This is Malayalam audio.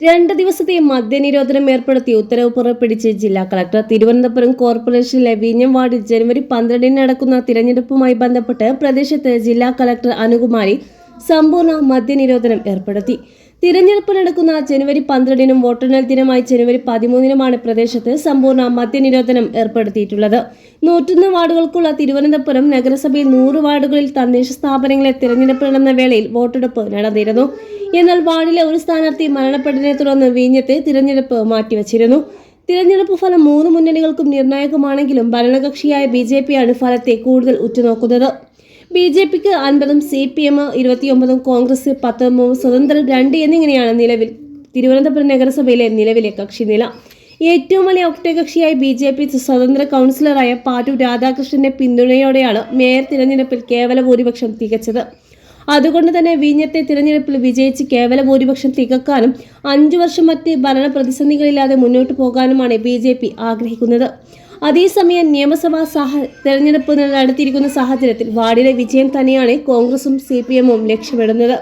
2 ദിവസത്തെ മദ്യനിരോധനം ഏർപ്പെടുത്തി ഉത്തരവ് പുറപ്പെടുവിച്ച് ജില്ലാ കളക്ടർ. തിരുവനന്തപുരം കോർപ്പറേഷനിലെ വിഴിഞ്ഞം വാർഡിൽ ജനുവരി 12 നടക്കുന്ന തിരഞ്ഞെടുപ്പുമായി ബന്ധപ്പെട്ട് പ്രദേശത്ത് ജില്ലാ കളക്ടർ അനുകുമാരി സമ്പൂർണ്ണ മദ്യനിരോധനം ഏർപ്പെടുത്തി. തിരഞ്ഞെടുപ്പ് നടക്കുന്ന ജനുവരി 12 വോട്ടെണ്ണൽ ദിനമായി ജനുവരി 13 പ്രദേശത്ത് സമ്പൂർണ്ണ മദ്യനിരോധനം ഏർപ്പെടുത്തിയിട്ടുള്ളത്. 101 വാർഡുകൾക്കുള്ള തിരുവനന്തപുരം നഗരസഭയിൽ 100 വാർഡുകളിൽ തദ്ദേശ സ്ഥാപനങ്ങളെ തിരഞ്ഞെടുപ്പ് നടന്ന വേളയിൽ വോട്ടെടുപ്പ് നടന്നിരുന്നു. എന്നാൽ വാർഡിലെ ഒരു സ്ഥാനാർത്ഥി മരണപ്പെട്ടതിനെ തുടർന്ന് വിഴിഞ്ഞത്തെ തിരഞ്ഞെടുപ്പ് മാറ്റിവച്ചിരുന്നു. തിരഞ്ഞെടുപ്പ് ഫലം 3 മുന്നണികൾക്കും നിർണായകമാണെങ്കിലും ഭരണകക്ഷിയായ BJP ഫലത്തെ കൂടുതൽ ഉറ്റുനോക്കുന്നത്. BJPക്ക് 50, CPM 29, കോൺഗ്രസ് 19, സ്വതന്ത്രൻ 2 എന്നിങ്ങനെയാണ് നിലവിൽ തിരുവനന്തപുരം നഗരസഭയിലെ നിലവിലെ കക്ഷിനില. ഏറ്റവും വലിയ ഒറ്റകക്ഷിയായ BJP സ്വതന്ത്ര കൗൺസിലറായ പാറ്റൂർ രാധാകൃഷ്ണന്റെ പിന്തുണയോടെയാണ് മേയർ തിരഞ്ഞെടുപ്പിൽ കേവല ഭൂരിപക്ഷം തികച്ചത്. അതുകൊണ്ട് തന്നെ വിഴിഞ്ഞത്തെ തിരഞ്ഞെടുപ്പിൽ വിജയിച്ച് കേവല ഭൂരിപക്ഷം തികക്കാനും 5 വർഷം മറ്റ് ഭരണ പ്രതിസന്ധികളില്ലാതെ മുന്നോട്ട് പോകാനുമാണ് BJP ആഗ്രഹിക്കുന്നത്. അതേസമയം നിയമസഭാ തെരഞ്ഞെടുപ്പ് നടത്തിയിരിക്കുന്ന സാഹചര്യത്തിൽ വാർഡിലെ വിജയം തന്നെയാണ് കോൺഗ്രസും CPM ലക്ഷ്യമിടുന്നത്.